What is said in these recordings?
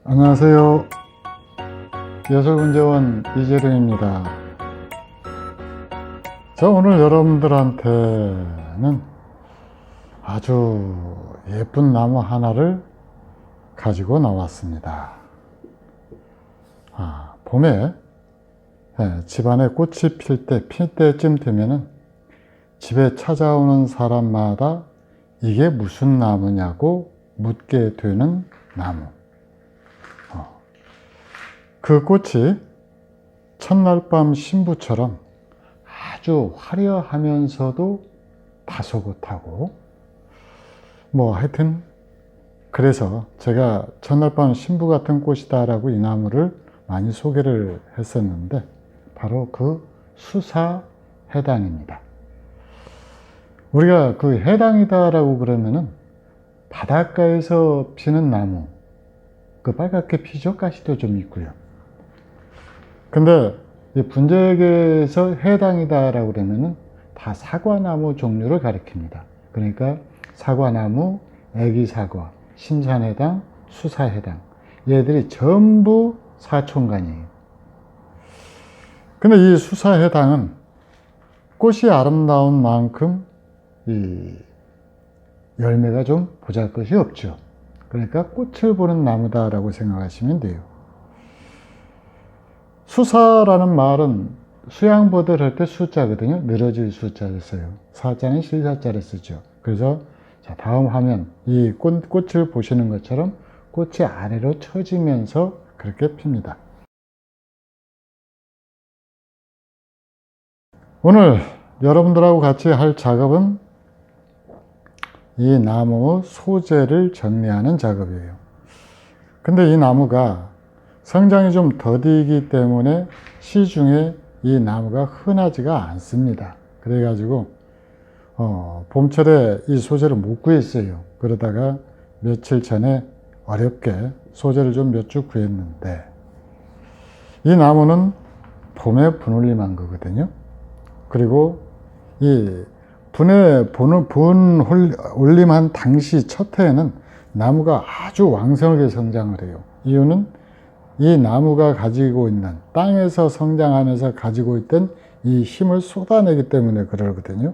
안녕하세요. 예술문제원 이재룡입니다. 자, 오늘 여러분들한테는 아주 예쁜 나무 하나를 가지고 나왔습니다. 봄에 집안에 꽃이 필 때쯤 되면은 집에 찾아오는 사람마다 이게 무슨 나무냐고 묻게 되는 나무. 그 꽃이 첫날 밤 신부처럼 아주 화려하면서도 다소곳하고 하여튼 그래서 제가 첫날 밤 신부 같은 꽃이다 라고 이 나무를 많이 소개를 했었는데 바로 그 수사해당입니다. 우리가 그 해당이다 라고 그러면은 바닷가에서 피는 나무, 그 빨갛게 피죠? 가시도 좀 있고요. 근데 이 분재계에서 해당이다라고 그러면은 다 사과나무 종류를 가리킵니다. 그러니까 사과나무, 애기사과, 심산해당, 수사해당, 얘들이 전부 사촌간이에요. 근데 이 수사해당은 꽃이 아름다운 만큼 이 열매가 좀 보잘것이 없죠. 그러니까 꽃을 보는 나무다라고 생각하시면 돼요. 수사라는 말은 수양보들 할 때 수자거든요. 늘어질 수자를 써요. 사자는 실사자를 쓰죠. 그래서 자, 다음 화면 이 꽃을 보시는 것처럼 꽃이 아래로 처지면서 그렇게 핍니다. 오늘 여러분들하고 같이 할 작업은 이 나무 소재를 정리하는 작업이에요. 근데 이 나무가 성장이 좀 더디기 때문에 시중에 이 나무가 흔하지가 않습니다. 그래가지고 봄철에 이 소재를 못 구했어요. 그러다가 며칠 전에 어렵게 소재를 좀 몇 주 구했는데 이 나무는 봄에 분울림한 거거든요. 그리고 이 분울림한 당시 첫 해에는 나무가 아주 왕성하게 성장을 해요. 이유는 이 나무가 가지고 있는 땅에서 성장하면서 가지고 있던 이 힘을 쏟아내기 때문에 그러거든요.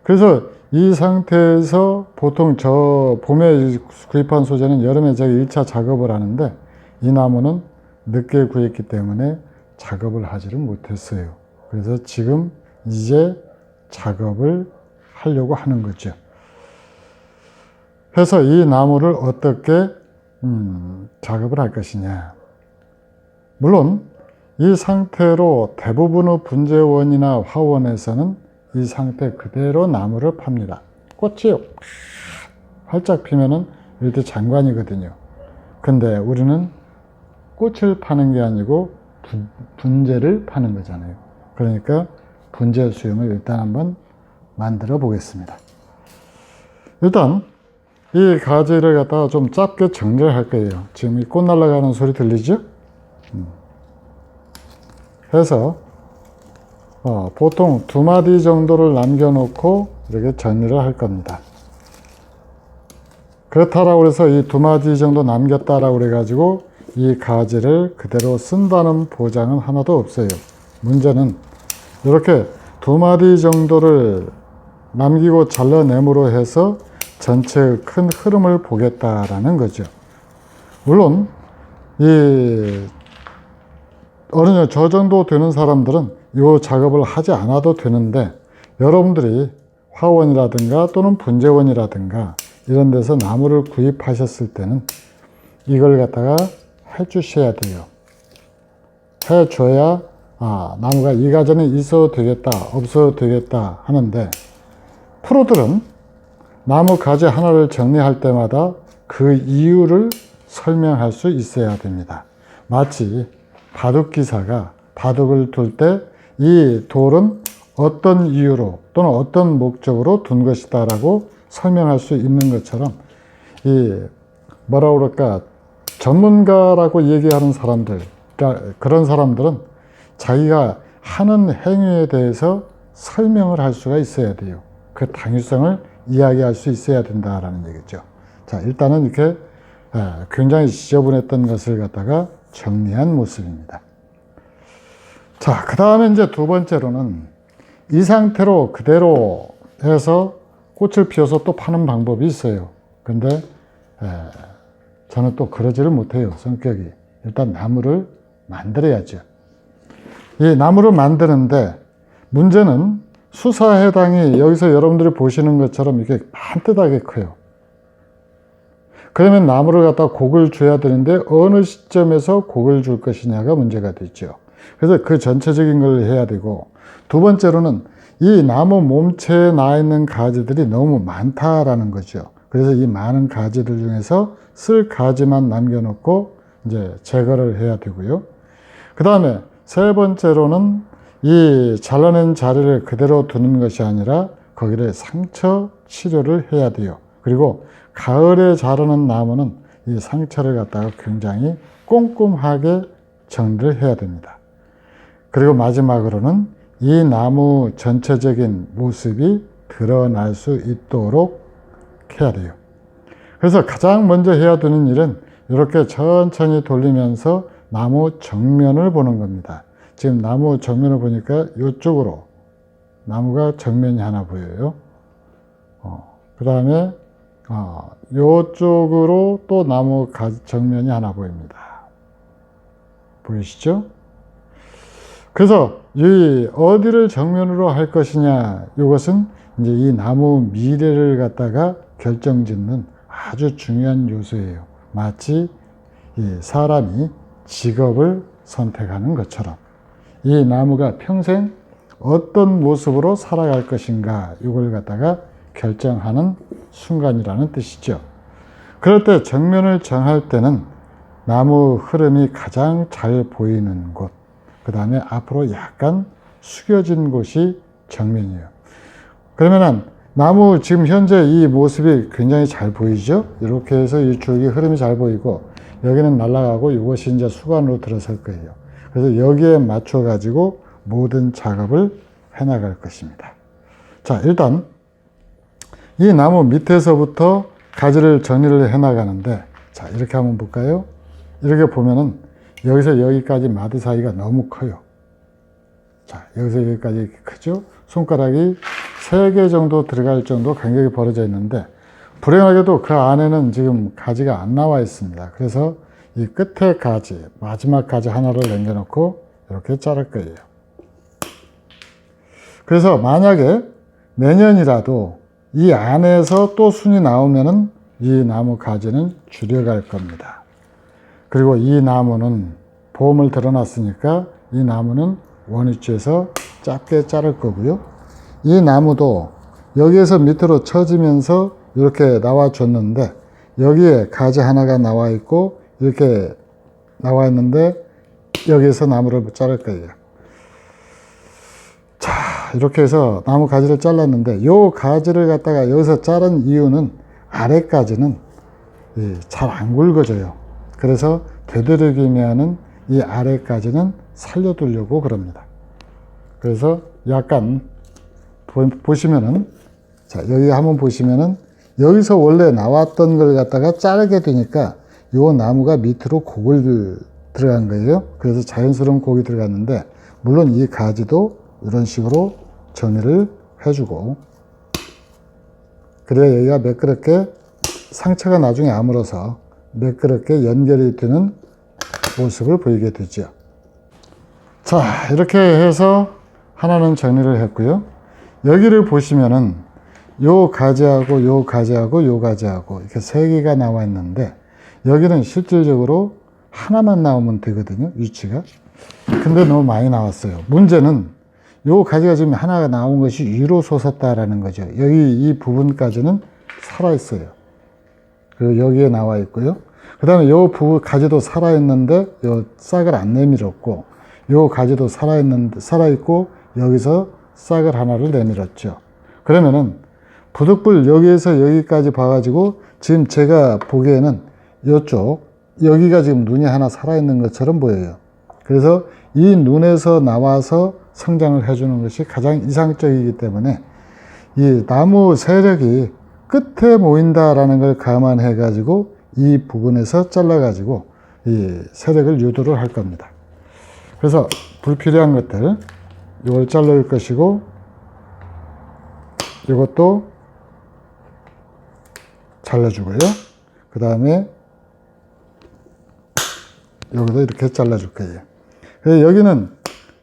그래서 이 상태에서 보통 저 봄에 구입한 소재는 여름에 제가 1차 작업을 하는데 이 나무는 늦게 구했기 때문에 작업을 하지를 못했어요. 그래서 지금 이제 작업을 하려고 하는 거죠. 그래서 이 나무를 어떻게 작업을 할 것이냐. 물론 이 상태로 대부분의 분재원이나 화원에서는 이 상태 그대로 나무를 팝니다. 꽃이 활짝 피면은 이렇게 장관이거든요. 근데 우리는 꽃을 파는 게 아니고 분재를 파는 거잖아요. 그러니까 분재 수염을 일단 한번 만들어 보겠습니다. 일단 이 가지를 갖다가 좀 짧게 정렬할 거예요. 지금 이 꽃 날아가는 소리 들리죠? 해서 보통 2마디 정도를 남겨놓고 이렇게 정리를 할 겁니다. 그렇다라고 해서 이 2마디 정도 남겼다라고 그래가지고 이 가지를 그대로 쓴다는 보장은 하나도 없어요. 문제는 이렇게 2마디 정도를 남기고 잘라냄으로 해서 전체의 큰 흐름을 보겠다라는 거죠. 물론 어느 저 정도 되는 사람들은 이 작업을 하지 않아도 되는데 여러분들이 화원이라든가 또는 분재원이라든가 이런 데서 나무를 구입하셨을 때는 이걸 갖다가 해 주셔야 돼요. 해 줘야 나무가 이 가지는 있어도 되겠다 없어도 되겠다 하는데 프로들은 나무 가지 하나를 정리할 때마다 그 이유를 설명할 수 있어야 됩니다. 마치 바둑기사가 바둑을 둘 때 이 돌은 어떤 이유로 또는 어떤 목적으로 둔 것이다 라고 설명할 수 있는 것처럼 전문가라고 얘기하는 사람들, 그런 사람들은 자기가 하는 행위에 대해서 설명을 할 수가 있어야 돼요. 그 당위성을 이야기할 수 있어야 된다라는 얘기죠. 자, 일단은 이렇게 굉장히 지저분했던 것을 갖다가 정리한 모습입니다. 자, 그 다음에 이제 두 번째로는 이 상태로 그대로 해서 꽃을 피워서 또 파는 방법이 있어요. 근데 저는 또 그러지를 못해요. 성격이. 일단 나무를 만들어야죠. 이 나무를 만드는데 문제는 수사해당이 여기서 여러분들이 보시는 것처럼 이렇게 반듯하게 커요. 그러면 나무를 갖다 곡을 줘야 되는데 어느 시점에서 곡을 줄 것이냐가 문제가 되죠. 그래서 그 전체적인 걸 해야 되고, 두 번째로는 이 나무 몸체에 나 있는 가지들이 너무 많다라는 거죠. 그래서 이 많은 가지들 중에서 쓸 가지만 남겨놓고 이제 제거를 해야 되고요. 그 다음에 세 번째로는 이 잘라낸 자리를 그대로 두는 것이 아니라 거기를 상처 치료를 해야 돼요. 그리고 가을에 자라는 나무는 이 상처를 갖다가 굉장히 꼼꼼하게 정리를 해야 됩니다. 그리고 마지막으로는 이 나무 전체적인 모습이 드러날 수 있도록 해야 돼요. 그래서 가장 먼저 해야 되는 일은 이렇게 천천히 돌리면서 나무 정면을 보는 겁니다. 지금 나무 정면을 보니까 이쪽으로 나무가 정면이 하나 보여요. 그 다음에 이쪽으로 또 나무 정면이 하나 보입니다. 보이시죠? 그래서 이 어디를 정면으로 할 것이냐, 이것은 이제 이 나무 미래를 갖다가 결정짓는 아주 중요한 요소예요. 마치 이 사람이 직업을 선택하는 것처럼 이 나무가 평생 어떤 모습으로 살아갈 것인가, 이걸 갖다가 결정하는 순간이라는 뜻이죠. 그럴 때 정면을 정할 때는 나무 흐름이 가장 잘 보이는 곳, 그 다음에 앞으로 약간 숙여진 곳이 정면이에요. 그러면은 나무 지금 현재 이 모습이 굉장히 잘 보이죠? 이렇게 해서 이 줄기 흐름이 잘 보이고, 여기는 날아가고 이것이 이제 수관으로 들어설 거예요. 그래서 여기에 맞춰 가지고 모든 작업을 해 나갈 것입니다. 자, 일단 이 나무 밑에서부터 가지를 정리를 해 나가는데, 자, 이렇게 한번 볼까요? 이렇게 보면은 여기서 여기까지 마디 사이가 너무 커요. 자, 여기서 여기까지 이렇게 크죠? 손가락이 3개 정도 들어갈 정도 간격이 벌어져 있는데, 불행하게도 그 안에는 지금 가지가 안 나와 있습니다. 그래서 이 끝에 가지, 마지막 가지 하나를 남겨놓고 이렇게 자를 거예요. 그래서 만약에 내년이라도 이 안에서 또 순이 나오면은 이 나무 가지는 줄여갈 겁니다. 그리고 이 나무는 봄을 드러났으니까 이 나무는 원위치에서 짧게 자를 거고요. 이 나무도 여기에서 밑으로 처지면서 이렇게 나와줬는데, 여기에 가지 하나가 나와 있고 이렇게 나와 있는데 여기에서 나무를 자를 거예요. 자, 이렇게 해서 나무 가지를 잘랐는데, 이 가지를 갖다가 여기서 자른 이유는 아래까지는 잘 안 굵어져요. 그래서 되도록이면은 이 아래까지는 살려두려고 그럽니다. 그래서 약간 보시면은, 자, 여기 한번 보시면은 여기서 원래 나왔던 걸 갖다가 자르게 되니까 요 나무가 밑으로 곡을 들어간 거예요. 그래서 자연스러운 곡이 들어갔는데, 물론 이 가지도 이런 식으로 정리를 해주고, 그래야 여기가 매끄럽게 상처가 나중에 아물어서 매끄럽게 연결이 되는 모습을 보이게 되죠. 자, 이렇게 해서 하나는 정리를 했고요. 여기를 보시면은 요 가지하고 요 가지하고 요 가지하고 이렇게 3개가 나와 있는데, 여기는 실질적으로 하나만 나오면 되거든요, 위치가. 근데 너무 많이 나왔어요. 문제는 요 가지가 지금 하나가 나온 것이 위로 솟았다라는 거죠. 여기 이 부분까지는 살아있어요. 그리고 여기에 나와 있고요. 그 다음에 요 부분 가지도 살아있는데 요 싹을 안 내밀었고, 요 가지도 살아있고 여기서 싹을 하나를 내밀었죠. 그러면은 부득불 여기에서 여기까지 봐가지고 지금 제가 보기에는 여기가 지금 눈이 하나 살아있는 것처럼 보여요. 그래서 이 눈에서 나와서 성장을 해주는 것이 가장 이상적이기 때문에 이 나무 세력이 끝에 모인다라는 걸 감안해 가지고 이 부분에서 잘라 가지고 이 세력을 유도를 할 겁니다. 그래서 불필요한 것들 이걸 자를 것이고, 이것도 잘라주고요. 그 다음에 여기도 이렇게 잘라줄 거예요. 여기는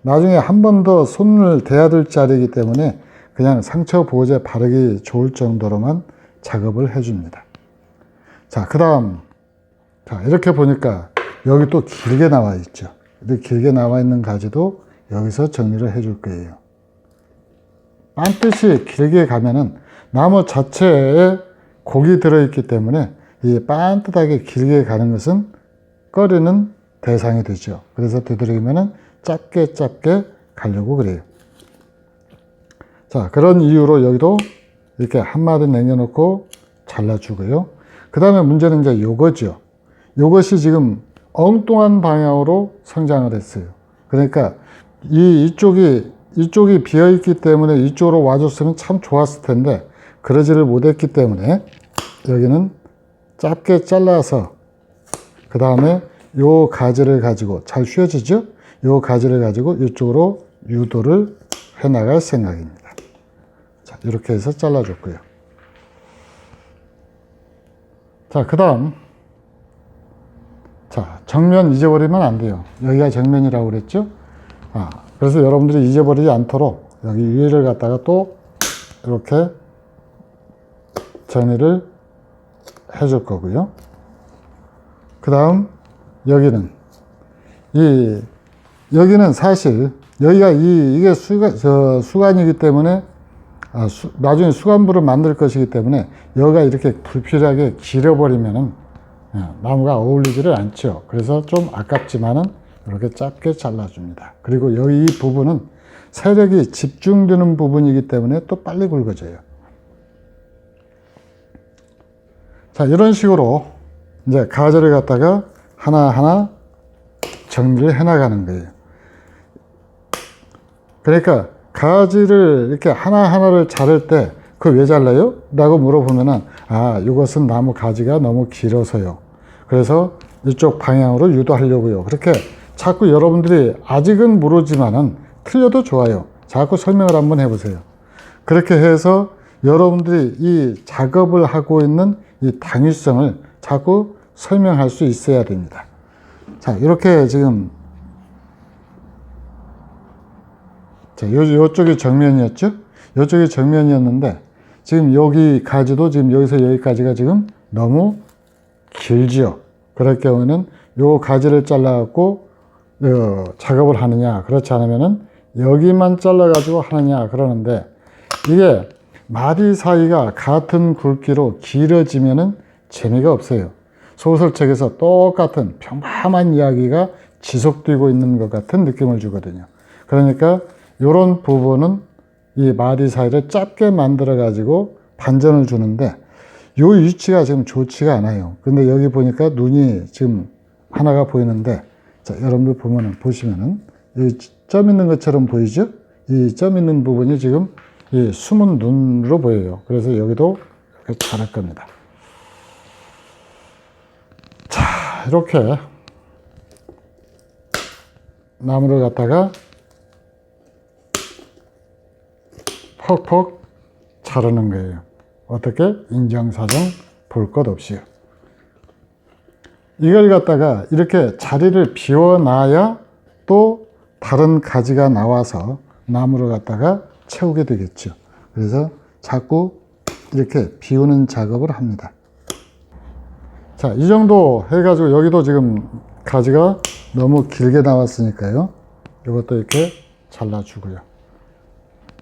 나중에 한 번 더 손을 대야 될 자리이기 때문에 그냥 상처 보호제 바르기 좋을 정도로만 작업을 해줍니다. 자, 그 다음, 자, 이렇게 보니까 여기 또 길게 나와 있죠. 이렇게 길게 나와 있는 가지도 여기서 정리를 해줄 거예요. 반드시 길게 가면은 나무 자체에 곡이 들어있기 때문에 이 반듯하게 길게 가는 것은 꺼리는 대상이 되죠. 그래서 되도록이면은 짧게 가려고 그래요. 자, 그런 이유로 여기도 이렇게 한마디 남겨놓고 잘라주고요. 그 다음에 문제는 이제 요거죠. 요것이 지금 엉뚱한 방향으로 성장을 했어요. 그러니까 이쪽이 비어있기 때문에 이쪽으로 와줬으면 참 좋았을 텐데 그러지를 못했기 때문에 여기는 짧게 잘라서 그 다음에 요 가지를 가지고 잘 휘어지죠? 요 가지를 가지고 이쪽으로 유도를 해 나갈 생각입니다. 자, 이렇게 해서 잘라줬고요. 자, 그 다음, 자, 정면 잊어버리면 안 돼요. 여기가 정면이라고 그랬죠? 그래서 여러분들이 잊어버리지 않도록 여기 위를 갖다가 또 이렇게 정리를 해줄 거고요. 그 다음, 여기는 사실, 여기가 이게 수간이기 때문에, 나중에 수간부를 만들 것이기 때문에, 여기가 이렇게 불필요하게 길어버리면은, 나무가 어울리지를 않죠. 그래서 좀 아깝지만은, 이렇게 짧게 잘라줍니다. 그리고 여기 이 부분은 세력이 집중되는 부분이기 때문에 또 빨리 굵어져요. 자, 이런 식으로 이제 가지를 갖다가 하나하나 정리를 해 나가는 거예요. 그러니까 가지를 이렇게 하나하나를 자를 때 그거 왜 잘라요? 라고 물어보면은 이것은 나무 가지가 너무 길어서요. 그래서 이쪽 방향으로 유도하려고요. 그렇게 자꾸 여러분들이 아직은 모르지만은 틀려도 좋아요. 자꾸 설명을 한번 해보세요. 그렇게 해서 여러분들이 이 작업을 하고 있는 이 당위성을 자꾸 설명할 수 있어야 됩니다. 자, 이렇게 지금, 자, 요쪽이 정면이었죠? 요쪽이 정면이었는데, 지금 여기 가지도 지금 여기서 여기까지가 지금 너무 길지요. 그럴 경우에는 요 가지를 잘라갖고, 작업을 하느냐, 그렇지 않으면은 여기만 잘라가지고 하느냐, 그러는데, 이게 마디 사이가 같은 굵기로 길어지면은 재미가 없어요. 소설책에서 똑같은 평범한 이야기가 지속되고 있는 것 같은 느낌을 주거든요. 그러니까 이런 부분은 이 마디 사이를 짧게 만들어 가지고 반전을 주는데 이 위치가 지금 좋지가 않아요. 근데 여기 보니까 눈이 지금 하나가 보이는데, 자, 여러분들 보시면은 여기 점 있는 것처럼 보이죠? 이 점 있는 부분이 지금 이 숨은 눈으로 보여요. 그래서 여기도 이렇게 자를 겁니다. 자, 이렇게 나무를 갖다가 퍽퍽 자르는 거예요. 어떻게? 인정사정 볼 것 없이요. 이걸 갖다가 이렇게 자리를 비워놔야 또 다른 가지가 나와서 나무를 갖다가 채우게 되겠죠. 그래서 자꾸 이렇게 비우는 작업을 합니다. 자, 이 정도 해가지고 여기도 지금 가지가 너무 길게 나왔으니까요. 이것도 이렇게 잘라주고요.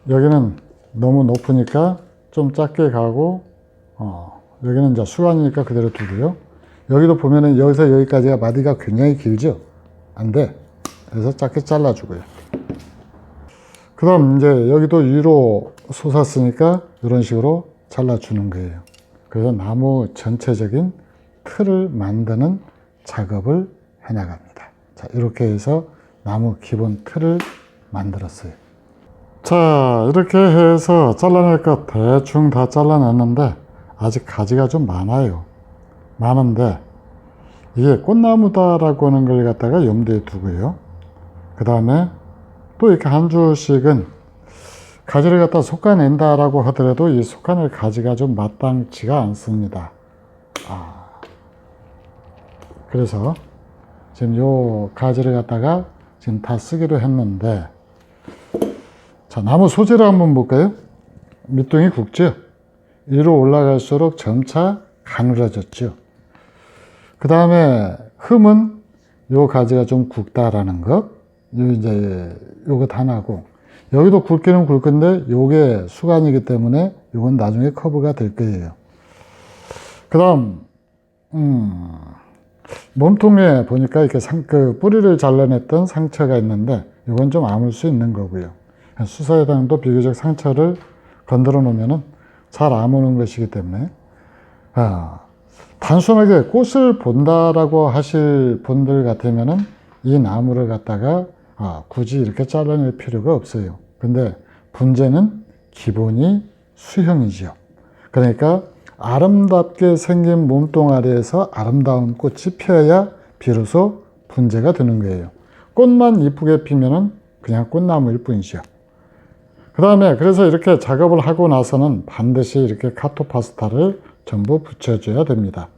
여기는 너무 높으니까 좀 작게 가고, 여기는 이제 수간이니까 그대로 두고요. 여기도 보면은 여기서 여기까지가 마디가 굉장히 길죠? 안 돼. 그래서 작게 잘라주고요. 그 다음 이제 여기도 위로 솟았으니까 이런 식으로 잘라주는 거예요. 그래서 나무 전체적인 틀을 만드는 작업을 해 나갑니다. 자, 이렇게 해서 나무 기본 틀을 만들었어요. 자, 이렇게 해서 잘라낼 것 대충 다 잘라냈는데 아직 가지가 좀 많아요. 많은데 이게 꽃나무다라고 하는 걸 갖다가 염두에 두고요. 그 다음에 또 이렇게 한 주씩은 가지를 갖다 솎아낸다라고 하더라도 이 솎아낼 가지가 좀 마땅치가 않습니다. 그래서 지금 요 가지를 갖다가 지금 다 쓰기로 했는데, 자, 나무 소재를 한번 볼까요? 밑둥이 굵죠? 위로 올라갈수록 점차 가늘어졌죠. 그 다음에 흠은 요 가지가 좀 굵다라는 것, 요것 하나고, 여기도 굵기는 굵은데 요게 수간이기 때문에 요건 나중에 커브가 될 거예요. 그 다음 몸통에 보니까 이렇게 그 뿌리를 잘라냈던 상처가 있는데 이건 좀 아물 수 있는 거고요. 수사에당도 비교적 상처를 건드려 놓으면은 잘 아무는 것이기 때문에, 단순하게 꽃을 본다라고 하실 분들 같으면은 이 나무를 갖다가 굳이 이렇게 잘라낼 필요가 없어요. 근데 분재는 기본이 수형이죠. 그러니까 아름답게 생긴 몸뚱아리에서 아름다운 꽃이 피어야 비로소 분재가 되는 거예요. 꽃만 이쁘게 피면은 그냥 꽃나무일 뿐이죠. 그 다음에 그래서 이렇게 작업을 하고 나서는 반드시 이렇게 카토파스타를 전부 붙여줘야 됩니다.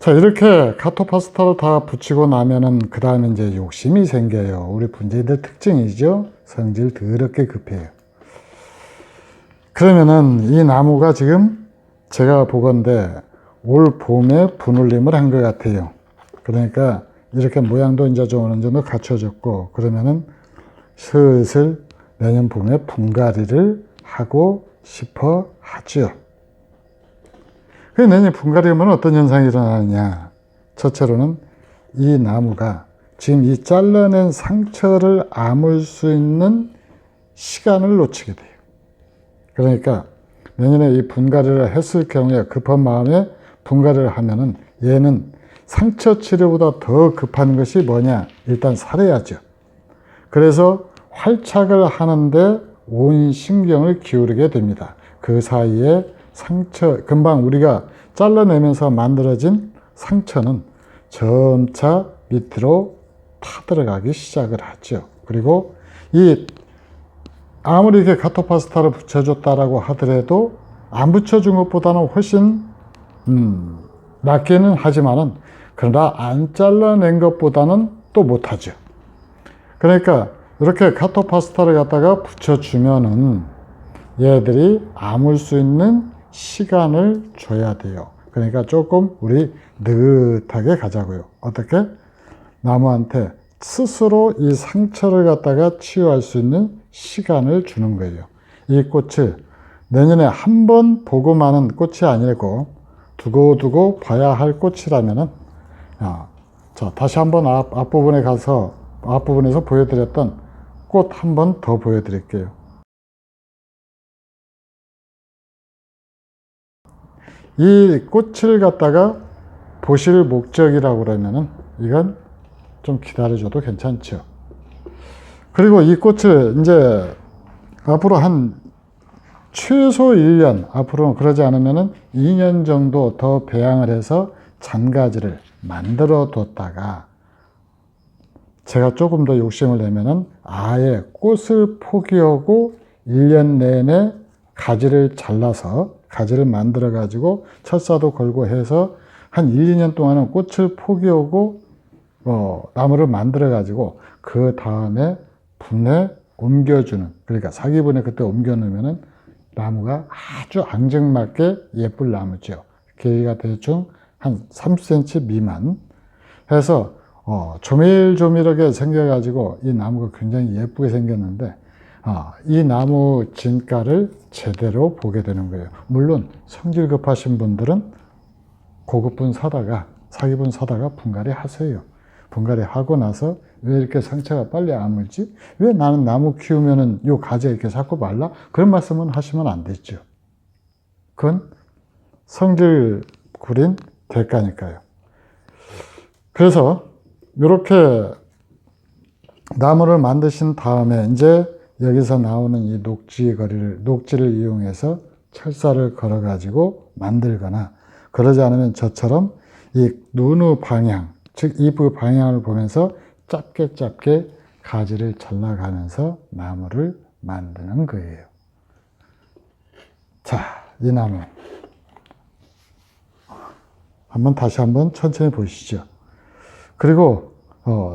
자, 이렇게 카토파스타를 다 붙이고 나면은 그 다음에 이제 욕심이 생겨요. 우리 분재들 특징이죠. 성질 더럽게 급해요. 그러면은 이 나무가 지금 제가 보건대 올 봄에 분울림을 한 것 같아요. 그러니까 이렇게 모양도 이제 좀 어느 정도 갖춰졌고, 그러면은 슬슬 내년 봄에 분갈이를 하고 싶어 하죠. 그 내년 분갈이 하면 어떤 현상이 일어나느냐. 첫째로는 이 나무가 지금 이 잘라낸 상처를 아물 수 있는 시간을 놓치게 돼요. 그러니까 내년에 이 분갈이를 했을 경우에 급한 마음에 분갈이를 하면은 얘는 상처 치료보다 더 급한 것이 뭐냐? 일단 살해야죠. 그래서 활착을 하는데 온 신경을 기울이게 됩니다. 그 사이에 상처, 금방 우리가 잘라내면서 만들어진 상처는 점차 밑으로 타들어가기 시작을 하죠. 그리고 아무리 이렇게 카토파스타를 붙여줬다라고 하더라도 안 붙여준 것보다는 훨씬 낫기는 하지만은, 그러나 안 잘라낸 것보다는 또 못하죠. 그러니까 이렇게 카토파스타를 갖다가 붙여주면은 얘들이 아물 수 있는 시간을 줘야 돼요. 그러니까 조금 우리 느긋하게 가자고요. 어떻게? 나무한테 스스로 이 상처를 갖다가 치유할 수 있는 시간을 주는 거예요. 이 꽃을 내년에 한 번 보고 마는 꽃이 아니고 두고두고 봐야 할 꽃이라면은, 자, 다시 한번 앞부분에서 보여드렸던 꽃 한 번 더 보여드릴게요. 이 꽃을 갖다가 보실 목적이라고 그러면은 이건 좀 기다려줘도 괜찮죠. 그리고 이 꽃을 이제 앞으로 한 최소 1년, 앞으로는 그러지 않으면은 2년 정도 더 배양을 해서 잔가지를 만들어 뒀다가 제가 조금 더 욕심을 내면은 아예 꽃을 포기하고 1년 내내 가지를 잘라서 가지를 만들어 가지고 철사도 걸고 해서 한 1, 2년 동안은 꽃을 포기하고 나무를 만들어 가지고 그 다음에 분에 옮겨주는, 그러니까 사기분에 그때 옮겨 놓으면은 나무가 아주 앙증맞게 예쁠 나무죠. 길이가 대충 한 3cm 미만 해서 조밀조밀하게 생겨가지고 이 나무가 굉장히 예쁘게 생겼는데, 이 나무 진가를 제대로 보게 되는 거예요. 물론 성질 급하신 분들은 고급분 사다가, 사기분 사다가 분갈이 하세요. 분갈이 하고 나서 왜 이렇게 상처가 빨리 아물지? 왜 나는 나무 키우면은 요 가지가 이렇게 자꾸 말라? 그런 말씀은 하시면 안 되죠. 그건 성질 구린 대가니까요. 그래서 이렇게 나무를 만드신 다음에 이제 여기서 나오는 이 녹지를 이용해서 철사를 걸어 가지고 만들거나, 그러지 않으면 저처럼 이 눈의 방향, 즉 잎의 방향을 보면서 짧게 짧게 가지를 잘라가면서 나무를 만드는 거예요. 자, 이 나무 다시 한번 천천히 보시죠. 그리고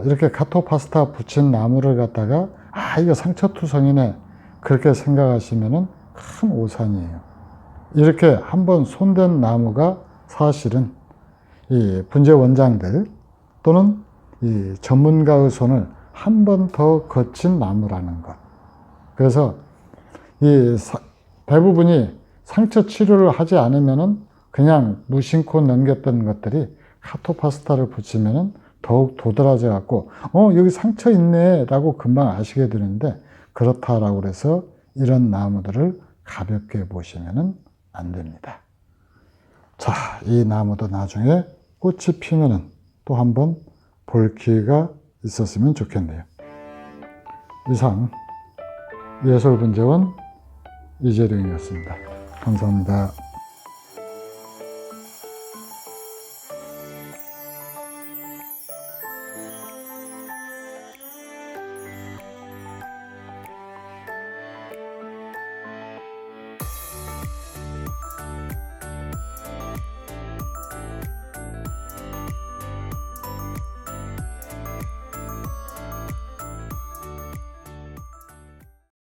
이렇게 가토파스타 붙인 나무를 갖다가 이거 상처투성이네 그렇게 생각하시면은 큰 오산이에요. 이렇게 한번 손댄 나무가 사실은 이 분재 원장들 또는 이 전문가의 손을 한 번 더 거친 나무라는 것. 그래서 대부분이 상처 치료를 하지 않으면은 그냥 무심코 넘겼던 것들이 카토파스타를 붙이면은 더욱 도드라져 갖고 여기 상처 있네 라고 금방 아시게 되는데, 그렇다라고 그래서 이런 나무들을 가볍게 보시면은 안 됩니다. 자, 이 나무도 나중에 꽃이 피면은 또 한번 볼 기회가 있었으면 좋겠네요. 이상 예술분재원 이재룡이었습니다. 감사합니다.